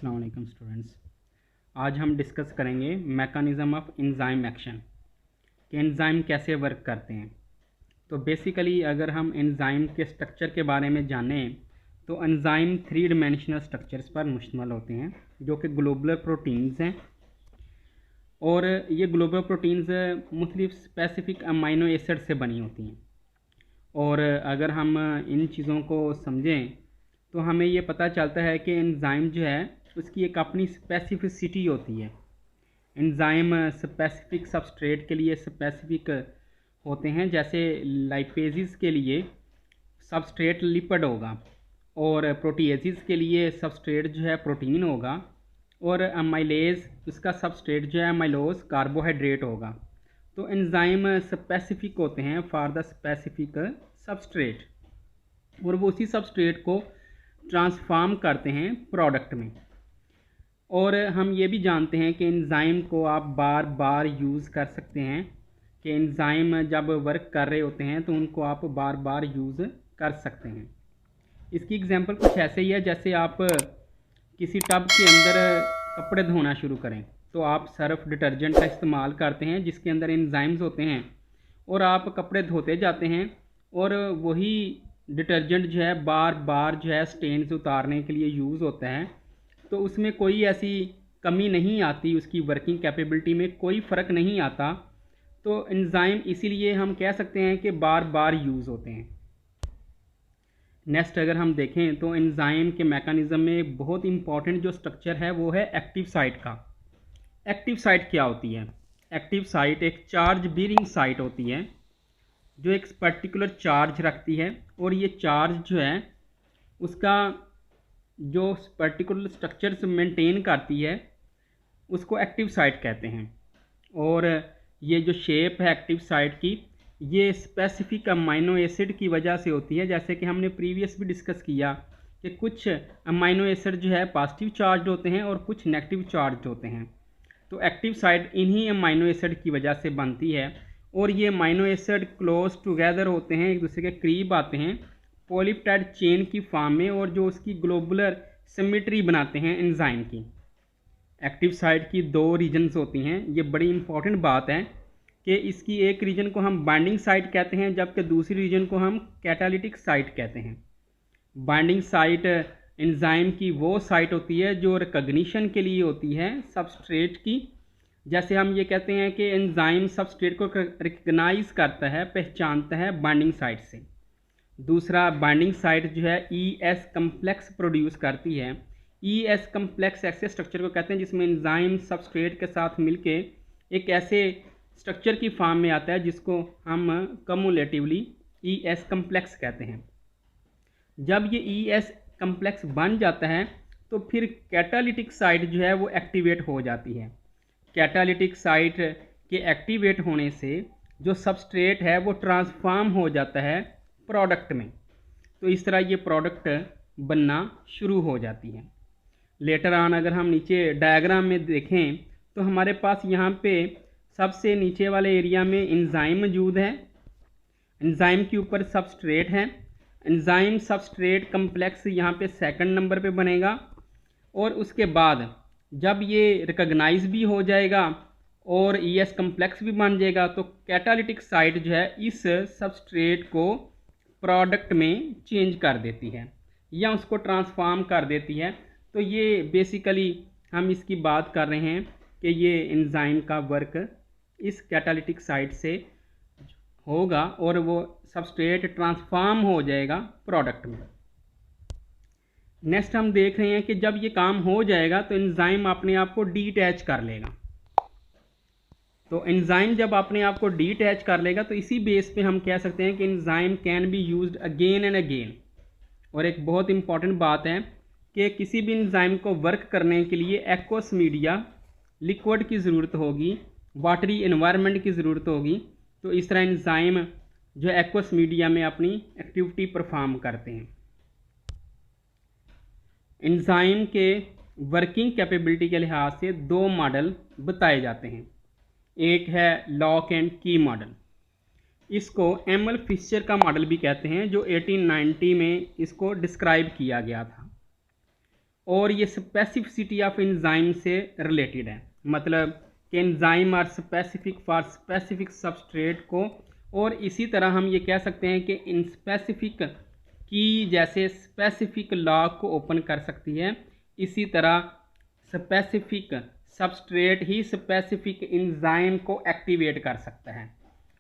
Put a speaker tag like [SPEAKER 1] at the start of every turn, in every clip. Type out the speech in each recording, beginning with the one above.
[SPEAKER 1] अस्सलाम वालेकुम स्टूडेंट्स। आज हम डिस्कस करेंगे मैकेनिज़्म ऑफ एंजाइम एक्शन कि एंजाइम कैसे वर्क करते हैं। तो बेसिकली अगर हम एंजाइम के स्ट्रक्चर के बारे में जानें तो एंजाइम 3 डायमेंशनल स्ट्रक्चर्स पर मुश्तमिल होते हैं जो कि ग्लोबुलर प्रोटीन्स हैं। और ये ग्लोबुलर प्रोटीन्स मुख्तलिफ स्पेसिफिक अमाइनो एसिड से बनी होती हैं। और अगर हम इन चीज़ों को समझें तो हमें ये पता चलता है कि एंजाइम जो है उसकी एक अपनी स्पेसिफिसिटी होती है। एंजाइम स्पेसिफिक सबस्ट्रेट के लिए स्पेसिफिक होते हैं, जैसे लाइपेजेस के लिए सबस्ट्रेट लिपिड होगा और प्रोटीएजेस के लिए सबस्ट्रेट जो है प्रोटीन होगा और अमाइलेज उसका सबस्ट्रेट जो है अमाइलोज कार्बोहाइड्रेट होगा। तो एंजाइम स्पेसिफिक होते हैं फॉर द स्पेसिफिक सबस्ट्रेट और वो उसी सबस्ट्रेट को ट्रांसफॉर्म करते हैं प्रोडक्ट में। और हम ये भी जानते हैं कि एंजाइम को आप बार बार यूज़ कर सकते हैं कि एंजाइम जब वर्क कर रहे होते हैं तो उनको आप बार बार यूज़ कर सकते हैं। इसकी एग्जांपल कुछ ऐसे ही है, जैसे आप किसी टब के अंदर कपड़े धोना शुरू करें तो आप सर्फ डिटर्जेंट का इस्तेमाल करते हैं जिसके अंदर एंजाइम्स होते हैं और आप कपड़े धोते जाते हैं और वही डिटर्जेंट जो है बार बार जो है स्टेन से उतारने के लिए यूज़ होता है। तो उसमें कोई ऐसी कमी नहीं आती, उसकी वर्किंग कैपेबिलिटी में कोई फ़र्क नहीं आता। तो एंजाइम इसीलिए हम कह सकते हैं कि बार बार यूज़ होते हैं। नेक्स्ट अगर हम देखें तो एंजाइम के मैकेनिज़्म में बहुत इंपॉर्टेंट जो स्ट्रक्चर है वो है एक्टिव साइट का। एक्टिव साइट क्या होती है? एक्टिव साइट एक चार्ज बीरिंग साइट होती है जो एक पर्टिकुलर चार्ज रखती है और ये चार्ज जो है उसका जो पर्टिकुलर स्ट्रक्चर से मेंटेन करती है उसको एक्टिव साइट कहते हैं। और ये जो शेप है एक्टिव साइट की ये स्पेसिफिक अमाइनो एसिड की वजह से होती है। जैसे कि हमने प्रीवियस भी डिस्कस किया कि कुछ अमाइनो एसिड जो है पॉजिटिव चार्ज होते हैं और कुछ नेगेटिव चार्ज होते हैं। तो एक्टिव साइट इन्हीं अमाइनो एसिड की वजह से बनती है और ये अमाइनो एसिड क्लोज टुगेदर होते हैं, एक दूसरे के करीब आते हैं पॉलीपेप्टाइड चेन की फॉर्म में और जो उसकी ग्लोबुलर सिमेट्री बनाते हैं एंजाइम की। एक्टिव साइट की 2 रीजन्स होती हैं। ये बड़ी इंपॉर्टेंट बात है कि इसकी एक रीजन को हम बाइंडिंग साइट कहते हैं जबकि दूसरी रीजन को हम कैटालिटिक साइट कहते हैं। बाइंडिंग साइट एंजाइम की वो साइट होती है जो रिकग्निशन के लिए होती है सबस्ट्रेट की। जैसे हम ये कहते हैं कि एंजाइम सबस्ट्रेट को रिकग्नाइज करता है, पहचानता है बाइंडिंग साइट से। दूसरा बाइंडिंग साइट जो है ES कम्प्लेक्स प्रोड्यूस करती है। ES कम्प्लेक्स ऐसे स्ट्रक्चर को कहते हैं जिसमें एंजाइम सबस्ट्रेट के साथ मिलके एक ऐसे स्ट्रक्चर की फॉर्म में आता है जिसको हम कम्युलेटिवली ES कम्प्लेक्स कहते हैं। जब ये ES कम्प्लेक्स बन जाता है तो फिर कैटालिटिक साइट जो है वो एक्टिवेट हो जाती है। कैटालिटिक साइट के एक्टिवेट होने से जो सबस्ट्रेट है वो ट्रांसफॉर्म हो जाता है प्रोडक्ट में। तो इस तरह ये प्रोडक्ट बनना शुरू हो जाती है। लेटर ऑन अगर हम नीचे डायग्राम में देखें तो हमारे पास यहाँ पे सबसे नीचे वाले एरिया में एंजाइम मौजूद है। एंजाइम के ऊपर सबस्ट्रेट है। एंजाइम सबस्ट्रेट कम्प्लेक्स यहाँ पे सेकंड नंबर पे बनेगा और उसके बाद जब ये रिकग्नाइज भी हो जाएगा और ES कम्प्लेक्स भी बन जाएगा तो कैटालिटिक साइट जो है इस सबस्ट्रेट को प्रोडक्ट में चेंज कर देती है या उसको ट्रांसफॉर्म कर देती है। तो ये बेसिकली हम इसकी बात कर रहे हैं कि ये एंजाइम का वर्क इस कैटालिटिक साइट से होगा और वो सबस्ट्रेट ट्रांसफॉर्म हो जाएगा प्रोडक्ट में। नेक्स्ट हम देख रहे हैं कि जब ये काम हो जाएगा तो एंजाइम अपने आप को डीअटैच कर लेगा। तो एंजाइम जब अपने आप को डीअटैच कर लेगा तो इसी बेस पे हम कह सकते हैं कि enzyme can be used again and again. और एक बहुत इंपॉर्टेंट बात है कि किसी भी एंजाइम को वर्क करने के लिए एक्वस मीडिया लिक्विड की ज़रूरत होगी, वाटरी एनवायरनमेंट की ज़रूरत होगी। तो इस तरह एंजाइम जो एक्वस मीडिया में अपनी एक्टिविटी परफॉर्म करते हैं। एंजाइम के वर्किंग कैपेबिलिटी के लिहाज से 2 मॉडल बताए जाते हैं। एक है लॉक एंड की मॉडल। इसको एमल फिशर का मॉडल भी कहते हैं जो 1890 में इसको डिस्क्राइब किया गया था। और ये स्पेसिफिसिटी ऑफ एंजाइम से रिलेटेड है, मतलब कि enzyme are specific for specific substrate को। और इसी तरह हम ये कह सकते हैं कि इन स्पेसिफिक की जैसे स्पेसिफिक लॉक को ओपन कर सकती है, इसी तरह स्पेसिफिक सबस्ट्रेट ही स्पेसिफिक एंजाइम को एक्टिवेट कर सकता है।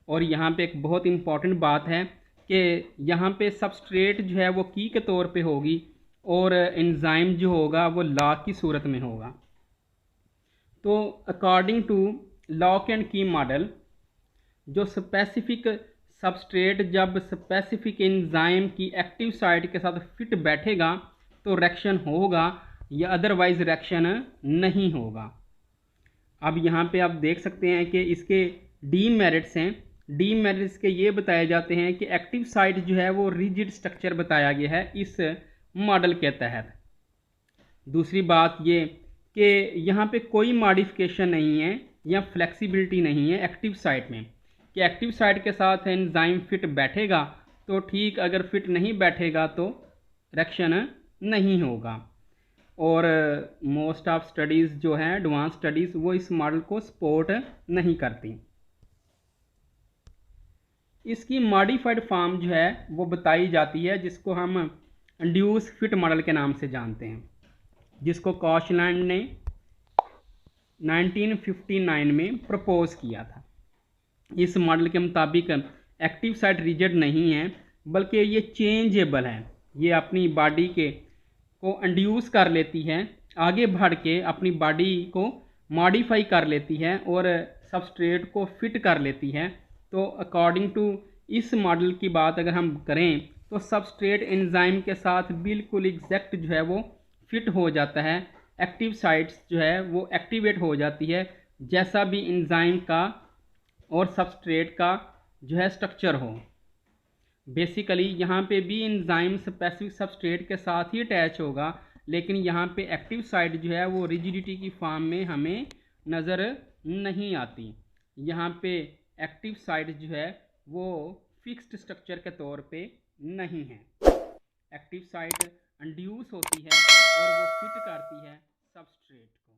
[SPEAKER 1] और यहाँ पे एक बहुत इम्पॉर्टेंट बात है कि यहाँ पे सबस्ट्रेट जो है वो की के तौर पे होगी और एंजाइम जो होगा वो लॉक की सूरत में होगा। तो अकॉर्डिंग टू लॉक एंड की मॉडल, जो स्पेसिफिक सबस्ट्रेट जब स्पेसिफिक एंजाइम की एक्टिव साइट के साथ फिट बैठेगा तो रिएक्शन होगा या अदरवाइज रिएक्शन नहीं होगा। अब यहाँ पे आप देख सकते हैं कि इसके डीमेरिट्स हैं। डीमेरिट्स के ये बताए जाते हैं कि एक्टिव साइट जो है वो रिजिड स्ट्रक्चर बताया गया है इस मॉडल के तहत। दूसरी बात ये कि यहाँ पे कोई मॉडिफिकेशन नहीं है या फ्लेक्सिबिलिटी नहीं है एक्टिव साइट में, कि एक्टिव साइट के साथ एंजाइम फिट बैठेगा तो ठीक, अगर फिट नहीं बैठेगा तो रिएक्शन नहीं होगा। और मोस्ट ऑफ स्टडीज़ जो हैं एडवांस स्टडीज़ वो इस मॉडल को सपोर्ट नहीं करती। इसकी मॉडिफाइड फॉर्म जो है वो बताई जाती है, जिसको हम इंड्यूस फिट मॉडल के नाम से जानते हैं, जिसको कॉशलैंड ने 1959 में प्रपोज किया था। इस मॉडल के मुताबिक एक्टिव साइट रिजिड नहीं है बल्कि ये चेंजेबल है, ये अपनी बॉडी को इंड्यूस कर लेती है, आगे बढ़ के अपनी बॉडी को मॉडिफाई कर लेती है और सबस्ट्रेट को फिट कर लेती है। तो अकॉर्डिंग टू इस मॉडल की बात अगर हम करें तो सबस्ट्रेट एंजाइम के साथ बिल्कुल एग्जैक्ट जो है वो फिट हो जाता है, एक्टिव साइट्स जो है वो एक्टिवेट हो जाती है जैसा भी एंजाइम का और सबस्ट्रेट का जो है स्ट्रक्चर हो। बेसिकली यहाँ पे भी एंजाइम स्पेसिफिक सबस्ट्रेट के साथ ही अटैच होगा, लेकिन यहाँ पे एक्टिव साइट जो है वो रिजिडिटी की फॉर्म में हमें नज़र नहीं आती। यहाँ पे एक्टिव साइट जो है वो फिक्स्ड स्ट्रक्चर के तौर पे नहीं है, एक्टिव साइट इंड्यूस होती है और वो फिट करती है सबस्ट्रेट को।